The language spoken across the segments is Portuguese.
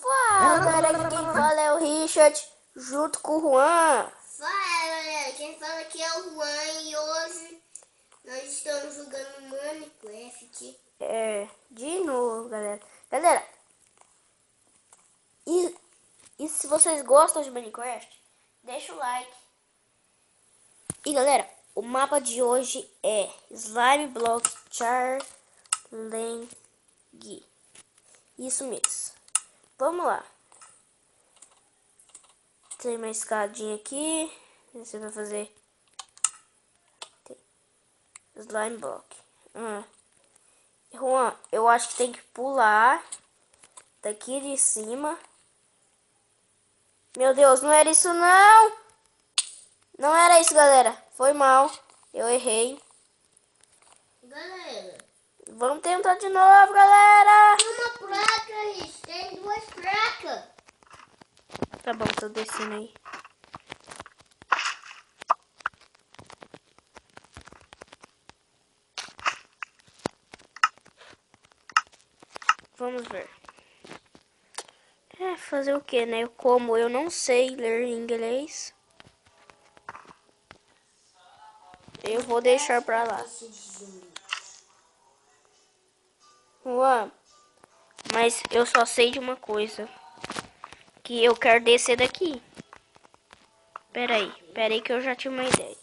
Fala galera, quem fala é o Richard, junto com o Juan. Fala galera, quem fala aqui é o Juan e hoje nós estamos jogando Minecraft. De novo, galera. Galera, e se vocês gostam de Minecraft, deixa o like. E galera, o mapa de hoje é Slime Block Challenge. Isso mesmo. Vamos lá. Tem uma escadinha aqui. Você vai fazer Slime Block. Juan, eu acho que tem que pular daqui de cima. Meu Deus, não era isso não! Não era isso, galera. Foi mal. Eu errei. Galera, Vamos tentar de novo, galera. tem uma placa, gente. Tem duas placas. Tá bom, tô descendo aí. Vamos ver. Fazer o que, né? Como eu não sei ler inglês, eu vou deixar pra lá. Juan, mas eu só sei de uma coisa. Que eu quero descer daqui. Pera aí que eu já tinha uma ideia.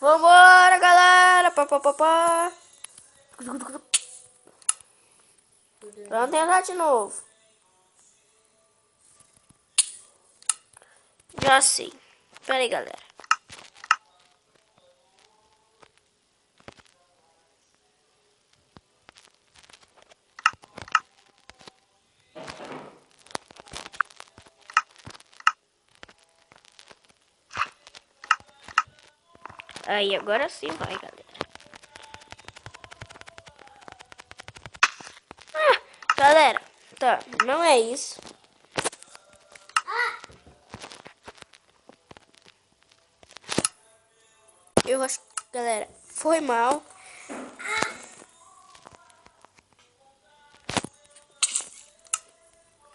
Vambora, galera! Pá. Vamos tentar de novo. Já sei. Pera aí, galera. Aí, agora sim vai, galera. Galera, tá, não é isso. Eu acho, galera, foi mal.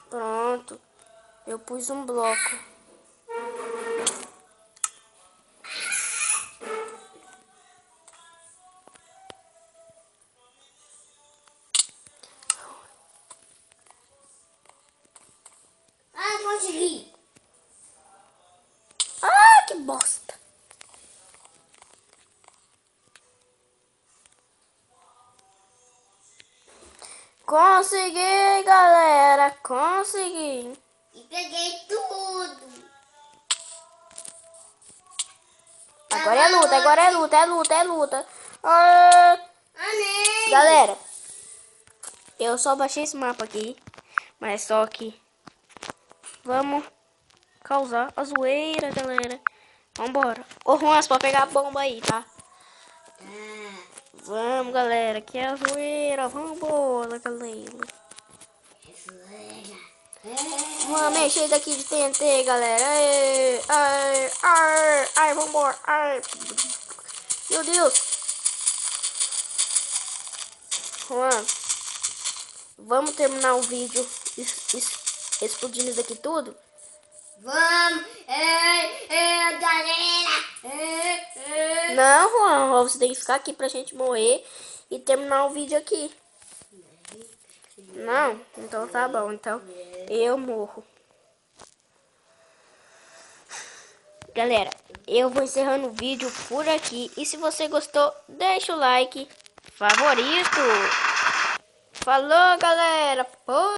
Pronto, eu pus um bloco. Consegui. Ah, que bosta. Consegui, galera, consegui. E peguei tudo. Agora é luta. Ah, Amém. galera, eu só baixei esse mapa aqui, mas só que vamos causar a zoeira, galera. Vambora. Ô, Juan, você pode pegar a bomba aí, tá? Vamos, galera, que é a zoeira. Vambora, galera. Vamos mexer daqui de TNT, galera. Ai, vambora. Ai. Meu Deus. Juan, vamos terminar o vídeo explodindo isso daqui tudo? Vamos, galera. Não, Juan, você tem que ficar aqui pra gente morrer e terminar o vídeo aqui. Não? Então tá bom, então eu morro. Galera, eu vou encerrando o vídeo por aqui. E se você gostou, deixa o like, favorito. Falou, galera.